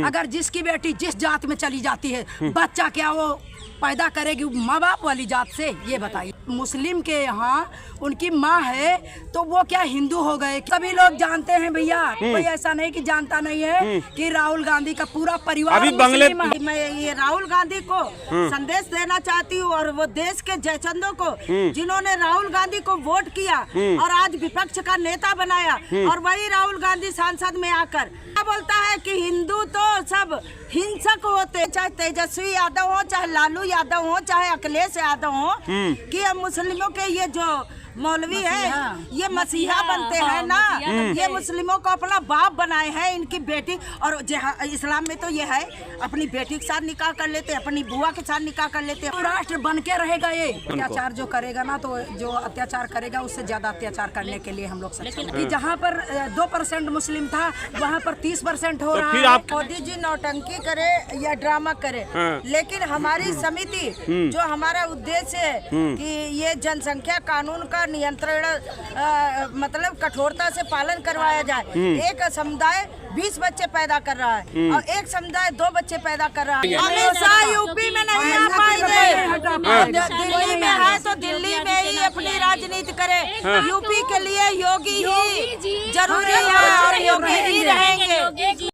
अगर जिसकी बेटी जिस जात में चली जाती है, बच्चा क्या वो पैदा करेगी माँ बाप वाली जात से? ये बताइए। मुस्लिम के यहाँ उनकी माँ है तो वो क्या हिंदू हो गए? सभी लोग जानते हैं भैया, कोई ऐसा नहीं कि जानता नहीं है कि राहुल गांधी का पूरा परिवार अभी मुस्लिम है। मैं ये राहुल गांधी को संदेश देना चाहती हूँ और वो देश के जयचंदों को जिन्होंने राहुल गांधी को वोट किया और आज विपक्ष का नेता बनाया, और वही राहुल गांधी सांसद में आकर क्या बोलता है कि हिंदू तो सब हिंसक होते, चाहे तेजस्वी यादव हो, चाहे लालू यादव हो, चाहे अखिलेश यादव हो, कि हम मुस्लिमों के ये जो मौलवी है ये मसीहा बनते हैं ना, ये मुस्लिमों को अपना बाप बनाए हैं। इनकी बेटी और इस्लाम में तो ये है अपनी बेटी के साथ निकाह कर लेते हैं, अपनी बुआ के साथ निकाह कर लेते हैं। राष्ट्र बन के रहेगा ये। अत्याचार जो करेगा ना, तो जो अत्याचार करेगा उससे ज्यादा अत्याचार करने के लिए हम लोग कि जहाँ पर 2% मुस्लिम था वहाँ पर 30% हो रहा है। मोदी जी नौटंकी करे या ड्रामा करे, लेकिन हमारी समिति जो हमारा उद्देश्य है कि ये जनसंख्या कानून का नियंत्रण मतलब कठोरता से पालन करवाया जाए। एक समुदाय 20 बच्चे पैदा कर रहा है और एक समुदाय 2 बच्चे पैदा कर रहा है। हमेशा यूपी में नहीं आ पाएंगे, दिल्ली में है तो दिल्ली में ही अपनी राजनीति करे। यूपी के लिए योगी ही जरूरी है और योगी ही रहेंगे।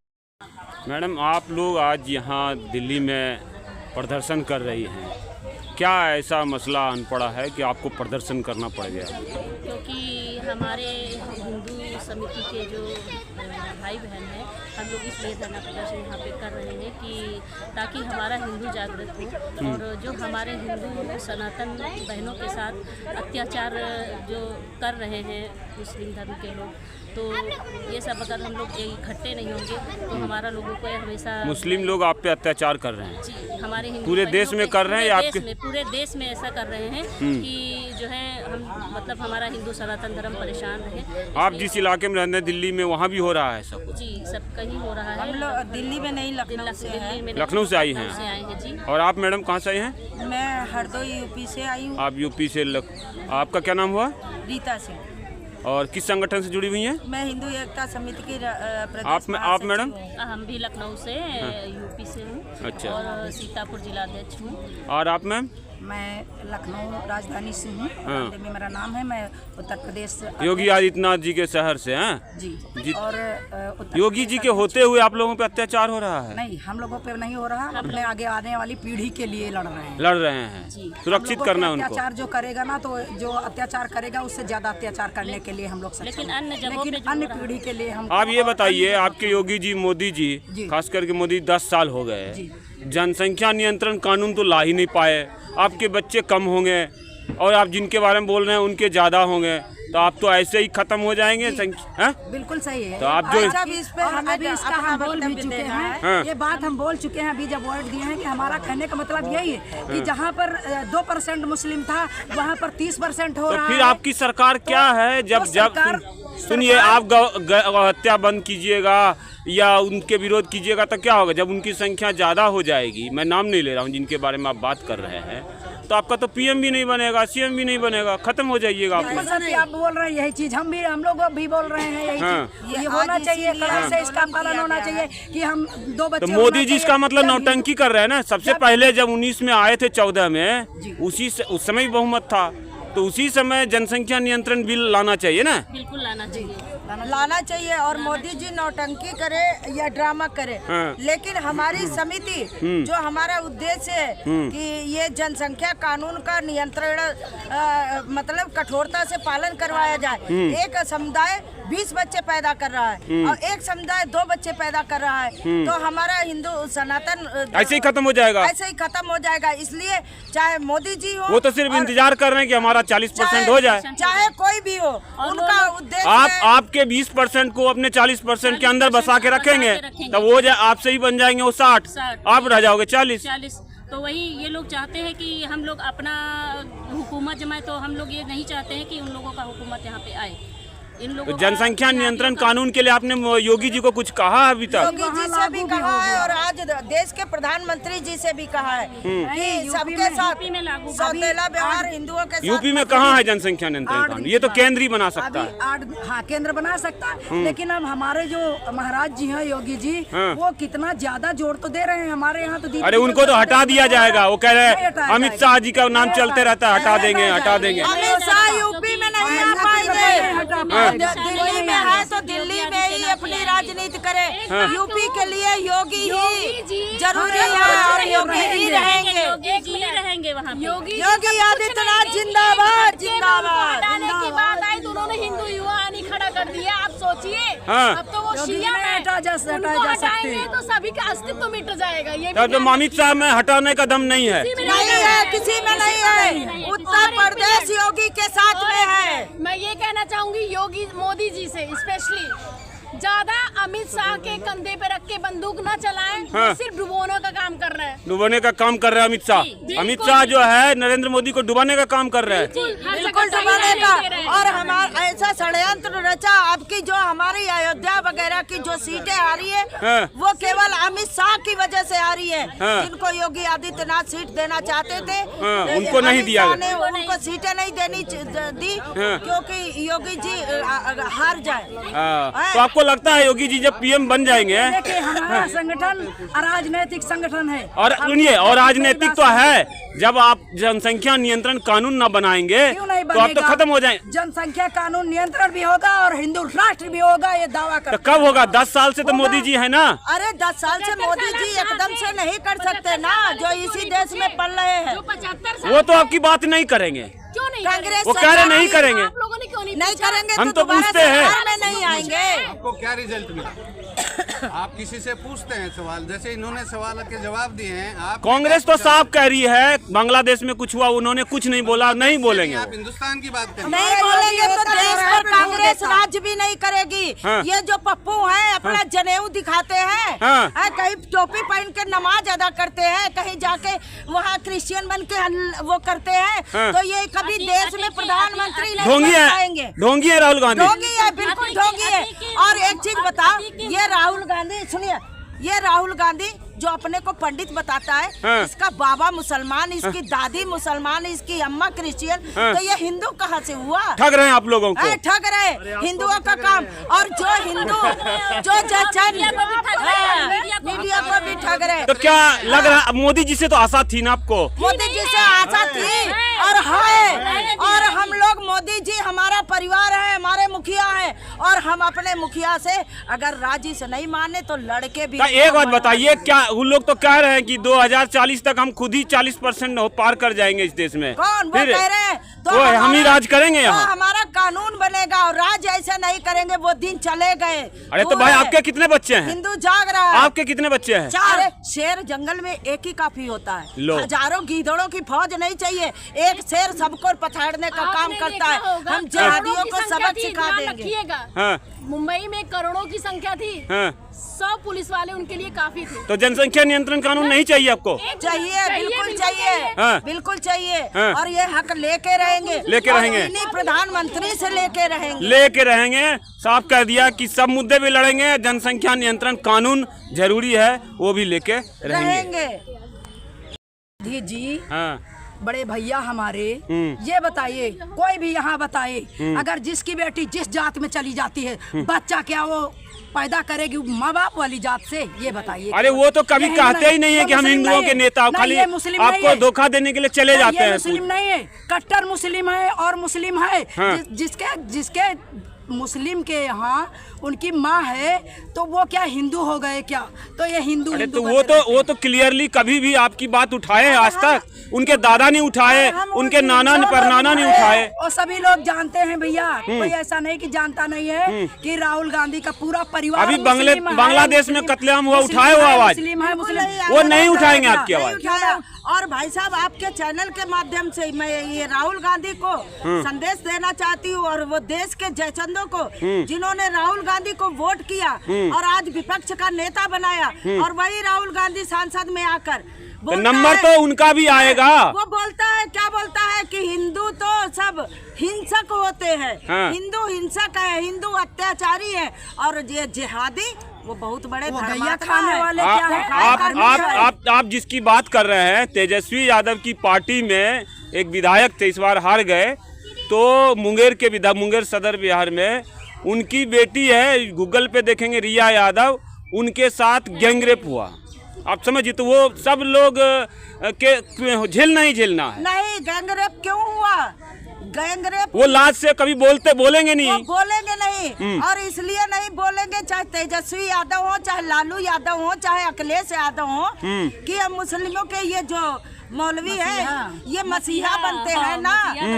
मैडम, आप लोग आज यहाँ दिल्ली में प्रदर्शन कर रही हैं, क्या ऐसा मसला आन पड़ा है कि आपको प्रदर्शन करना पड़ गया? क्योंकि हमारे हिंदू समिति के जो भाई बहन हैं, हम लोग इसलिए धरना प्रदर्शन यहाँ पे कर रहे हैं कि ताकि हमारा हिंदू जागृत हो और जो हमारे हिंदू सनातन बहनों के साथ अत्याचार जो कर रहे हैं मुस्लिम धर्म के लोग, तो ये सब अगर हम लोग इकट्ठे नहीं होंगे तो हमारा लोगों को हमेशा मुस्लिम लोग आप पे अत्याचार कर रहे हैं? जी, हमारे हिंदू पूरे देश में कर रहे हैं या आपके? पूरे देश में ऐसा कर रहे हैं कि जो है हम मतलब हमारा हिंदू सनातन धर्म परेशान रहे। आप जिस इलाके में रहते हैं दिल्ली में, वहाँ भी हो रहा है सब कुछ? जी, सब कहीं हो रहा है। हम लोग दिल्ली में नहीं, लखनऊ से हैं। लखनऊ से आई हैं? से आए हैं जी। और आप मैडम कहाँ से आई हैं? मैं हरदोई यूपी से आई हूँ। आप यूपी से। आपका क्या नाम हुआ? रीता सिंह। और किस संगठन से जुड़ी हुई हैं? मैं हिंदू एकता समिति की आप मैडम? हम भी लखनऊ से यूपी से हूँ। अच्छा। और सीतापुर जिलाध्यक्ष हूँ। और आप मैम? मैं लखनऊ राजधानी से हूँ, में मेरा नाम है। मैं उत्तर प्रदेश योगी आदित्यनाथ जी के शहर से हैं? जी। और योगी जी के होते हुए आप लोगों पे अत्याचार हो रहा है? नहीं, हम लोगों पे नहीं हो रहा। हम अपने आगे आने वाली पीढ़ी के लिए लड़ रहे हैं। सुरक्षित करना है उनको। अत्याचार जो करेगा ना, तो जो अत्याचार करेगा उससे ज्यादा अत्याचार करने के लिए हम लोग लेकिन अन्य पीढ़ी के लिए हम। आप ये बताइए, आपके योगी जी मोदी जी, खास करके मोदी 10 साल हो गए, जनसंख्या नियंत्रण कानून तो ला ही नहीं पाए। आपके बच्चे कम होंगे और आप जिनके बारे में बोल रहे हैं उनके ज्यादा होंगे, तो आप तो ऐसे ही खत्म हो जाएंगे संख्या। बिल्कुल सही है। तो आप जो अभी इसका हम बोल भी चुके हैं, ये बात हम बोल चुके हैं अभी जब वर्ड दिए हैं कि हमारा कहने का मतलब यही है कि जहाँ पर 2% मुस्लिम था वहाँ पर 30% हो रहा है। फिर आपकी सरकार क्या है? जब सुनिए, आप हत्या बंद कीजिएगा या उनके विरोध कीजिएगा तो क्या होगा? जब उनकी संख्या ज़्यादा हो जाएगी, मैं नाम नहीं ले रहा हूँ जिनके बारे में आप बात कर रहे हैं, तो आपका तो पीएम भी नहीं बनेगा, सीएम भी नहीं बनेगा, खत्म हो जाइएगा। आप बोल रहे हैं यही चीज, हम लोग भी बोल रहे हैं यही चीज। ये होना चाहिए, कड़ाई से इसका पालन होना चाहिए कि हम 2 बच्चे। तो मोदी जी इसका मतलब नौटंकी कर रहे हैं ना। सबसे पहले जब 19 में आए थे, 14 में, उस समय बहुमत था, तो उसी समय जनसंख्या नियंत्रण बिल लाना चाहिए ना। बिल्कुल लाना चाहिए और मोदी जी नौटंकी करे या ड्रामा करे, लेकिन हमारी समिति जो हमारा उद्देश्य है कि ये जनसंख्या कानून का नियंत्रण मतलब कठोरता से पालन करवाया जाए। एक समुदाय 20 बच्चे पैदा कर रहा है और एक समुदाय 2 बच्चे पैदा कर रहा है, तो हमारा हिंदू सनातन ऐसे ही खत्म हो जाएगा। ऐसे ही खत्म हो जाएगा। इसलिए चाहे मोदी जी हो, वो तो सिर्फ इंतजार कर रहे हैं कि हमारा 40% हो जाए। चाहे कोई भी हो, उनका उद्देश्य आपके 20% को अपने 40% के अंदर बसा के रखेंगे, तब वो आपसे ही बन जाएंगे वो 60, आप रह जाओगे 40। तो वही ये लोग चाहते हैं कि हम लोग अपना हुकूमत जमाए, तो हम लोग ये नहीं चाहते हैं कि उन लोगों का हुकूमत यहाँ पे आए। तो जनसंख्या नियंत्रण कानून के लिए आपने योगी जी को कुछ कहा अभी तक? योगी जी से भी कहा है और आज देश के प्रधानमंत्री जी से भी कहा है कि सबके साथ सौतेला व्यवहार हिंदुओं के साथ। यूपी में कहाँ है जनसंख्या नियंत्रण कानून? ये तो केंद्र ही बना सकता है। हाँ, केंद्र बना सकता है, लेकिन अब हमारे जो महाराज जी हैं योगी जी, वो कितना ज्यादा जोर तो दे रहे हैं हमारे यहाँ तो। अरे उनको तो हटा दिया जाएगा, वो कह रहे हैं अमित शाह जी का नाम चलते रहता है, हटा देंगे हटा देंगे। अमित शाह यूपी में नहीं आ पाएंगे, दिल्ली में है तो दिल्ली में ही अपनी राजनीति करे। यूपी के लिए योगी ही जरूरी है और योगी ही रहेंगे वहाँ। योगी आदित्यनाथ जिंदाबाद जिंदाबाद। हटाने की बात आई तो उन्होंने हिंदू युवा नहीं खड़ा कर दिया। आप सोचिए, अब तो वो शिया हटाएंगे तो सभी का अस्तित्व मिट जाएगा। ये तो अमित शाह में हटाने का दम नहीं है, नहीं है, किसी में नहीं है। उत्तर प्रदेश योगी के साथ में है। मैं ये कहना चाहूंगी योगी मोदी जी से स्पेशली, ज्यादा अमित शाह के कंधे पे रख के बंदूक न चलाएं। हाँ। सिर्फ डुबोने का काम कर रहे हैं, डुबाने का काम कर रहे हैं अमित शाह। अमित शाह जो है नरेंद्र मोदी को डुबाने का काम कर रहे हैं, बिल्कुल डुबाने का। और हमारा ऐसा षड्यंत्र रचा, अब की जो हमारी अयोध्या वगैरह की जो सीटें आ रही है, हाँ। वो केवल अमित शाह की वजह से आ रही है। हाँ। जिनको योगी आदित्यनाथ सीट देना चाहते थे, हाँ, उनको नहीं दिया गया। उनको सीटें नहीं दी, हाँ। क्योंकि योगी जी हार जाए। तो आपको लगता है योगी जी जब पीएम बन जाएंगे? देखिए, हमारा संगठन राजनीतिक संगठन है, और सुनिए, और राजनीतिक तो है, जब आप जनसंख्या नियंत्रण कानून न बनाएंगे तो आप तो खत्म हो जाए। जनसंख्या कानून नियंत्रण भी होगा और हिंदू राष्ट्र भी होगा, ये दावा कर। तो कब होगा? 10 साल से तो मोदी जी है ना। अरे 10 साल से मोदी जी एकदम से नहीं कर सकते ना, जो इसी देश में पल रहे हैं। 75 वो तो आपकी बात नहीं करेंगे, क्यों नहीं? कांग्रेस वो कह रहे नहीं करेंगे। आप लोगों ने क्यों नहीं करेंगे? हम तो दोबारा पूछते हैं। सरकार में नहीं आएंगे। आपको क्या रिजल्ट मिला? आप किसी से पूछते हैं सवाल, जैसे इन्होंने सवाल के जवाब दिए हैं। आप कांग्रेस तो साफ कह रही है बांग्लादेश में कुछ हुआ, उन्होंने कुछ नहीं बोला, नहीं बोलेंगे। आप हिंदुस्तान की बात करें। नहीं बोलेंगे तो देश पर कांग्रेस राज भी नहीं करेगी। हाँ। ये जो पप्पू हैं अपना जनेऊ दिखाते हैं, हाँ। कहीं टोपी पहन के नमाज अदा करते हैं, कहीं जाके वहाँ क्रिश्चियन बन के वो करते हैं, हाँ। तो ये कभी देश में प्रधानमंत्री नहीं ढोंगी बन है, पाएंगे। ढोंगी है राहुल गांधी, ढोंगी है, बिल्कुल ढोंगी है। और एक चीज बताओ, ये राहुल गांधी, सुनिए, ये राहुल गांधी जो अपने को पंडित बताता है, हाँ। इसका बाबा मुसलमान, इसकी दादी मुसलमान, इसकी अम्मा क्रिश्चियन, हाँ। तो ये हिंदू कहाँ से हुआ? ठग रहे हैं आप लोगों को। ठग रहे हिंदुओं का काम। और जो हिंदू जो मीडिया को भी ठग रहे। तो क्या लग रहा, मोदी जी से तो आशा थी ना आपको? मोदी जी से आशा थी और है, और हम लोग मोदी जी हमारा परिवार है, हमारे मुखिया है, और हम अपने मुखिया से अगर राजी से नहीं माने तो लड़के भी। एक बात बताइए, क्या उन लोग तो कह रहे हैं कि 2040 तक हम खुद ही 40% पार कर जाएंगे इस देश में? कौन वो कह रहे हैं? तो वो हम ही राज करेंगे यहाँ। हमारा कानून बनेगा और राज ऐसे नहीं करेंगे, वो दिन चले गए। अरे तो भाई आपके कितने बच्चे हैं? हिंदू जाग रहा है। आपके कितने बच्चे हैं? 4। शेर जंगल में एक ही काफी होता है, हजारों गीदड़ों की फौज नहीं चाहिए। एक शेर सबको पछाड़ने का काम करता है। हम जिहादियों को सबक सिखा देंगे। हाँ। मुंबई में करोड़ों की संख्या थी, हाँ। 100 पुलिस वाले उनके लिए काफी थे। तो जनसंख्या नियंत्रण कानून नहीं चाहिए आपको? चाहिए, बिल्कुल चाहिए, हाँ। बिल्कुल चाहिए। हाँ। और ये हक लेके रहेंगे, इन्हीं प्रधानमंत्री से लेके रहेंगे। साफ कह दिया कि सब मुद्दे भी लड़ेंगे, जनसंख्या नियंत्रण कानून जरूरी है, वो भी लेके रहेंगे। जी हाँ। बड़े भैया हमारे, ये बताइए, कोई भी यहाँ बताए, अगर जिसकी बेटी जिस जात में चली जाती है, बच्चा क्या वो पैदा करेगी माँ बाप वाली जात से? ये बताइए। अरे वो तो कभी कहते ही नहीं है कि हम हिंदुओं के नेता, खाली आपको धोखा देने के लिए चले जाते हैं। मुस्लिम नहीं है, कट्टर मुस्लिम है और मुस्लिम है। हाँ। जिसके मुस्लिम के यहाँ उनकी माँ है तो वो क्या हिंदू हो गए क्या? तो ये हिंदू। अरे तो वो तो क्लियरली कभी भी आपकी बात उठाए आज तक? उनके दादा नहीं उठाए, उनके नाना परनाना नहीं उठाए। और सभी लोग जानते हैं भैया, कोई ऐसा नहीं कि जानता नहीं है कि राहुल गांधी का पूरा परिवार अभी बांग्लादेश में कत्लेआम हुआ, उठाए वो आवाज? वो नहीं उठाएंगे आपकी आवाज। और भाई साहब, आपके चैनल के माध्यम से मैं ये राहुल गांधी को संदेश देना चाहती हूँ, और वो देश के जयचंदों को, जिन्होंने राहुल गांधी को वोट किया और आज विपक्ष का नेता बनाया, और वही राहुल गांधी संसद में आकर नंबर तो उनका भी आएगा। वो बोलता है, क्या बोलता है कि हिंदू तो सब हिंसक होते हैं। हाँ। हिंदू हिंसक है, हिंदू अत्याचारी है, और ये जिहादी वो बहुत बड़े वो गैया धर्मात्मा खाने है। वाले क्या है? आप जिसकी बात कर रहे हैं, तेजस्वी यादव की पार्टी में एक विधायक थे, इस बार हार गए, तो मुंगेर सदर बिहार में उनकी बेटी है, गूगल पे देखेंगे रिया यादव, उनके साथ गैंगरेप हुआ। आप समझिए, तो वो सब लोग के झेलना ही झेलना है। नहीं, गैंगरेप क्यों हुआ? गैंगरेप वो लाज से कभी बोलेंगे नहीं, वो बोलेंगे नहीं, और इसलिए नहीं बोलेंगे, चाहे तेजस्वी यादव हो, चाहे लालू यादव हो, चाहे अखिलेश यादव हो, कि हम मुस्लिमों के ये जो मौलवी है, ये मसीहा बनते हैं ना,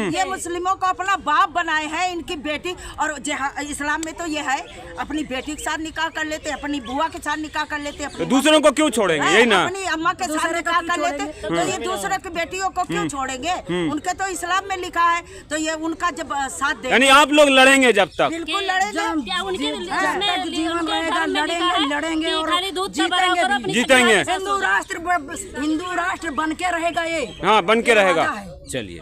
ये मुस्लिमों को अपना बाप बनाए हैं, इनकी बेटी। और इस्लाम में तो ये है, अपनी बेटी के साथ निकाह कर लेते, अपनी बुआ के साथ निकाह कर लेते, तो दूसरों को क्यों छोड़ेंगे? यही ना, अपनी अम्मा के साथ निकाह कर लेते, तो ये दूसरे की बेटियों को क्यों छोड़ेंगे? उनके तो इस्लाम में लिखा है, तो ये उनका जब साथ दे, यानी आप लोग लड़ेंगे जब तक? बिल्कुल लड़ेंगे। क्या उनके जीवन रहेगा, लड़ेंगे और जीतेंगे। हिंदू राष्ट्र बन के रहेगा ये। हाँ, बन के रहेगा। चलिए।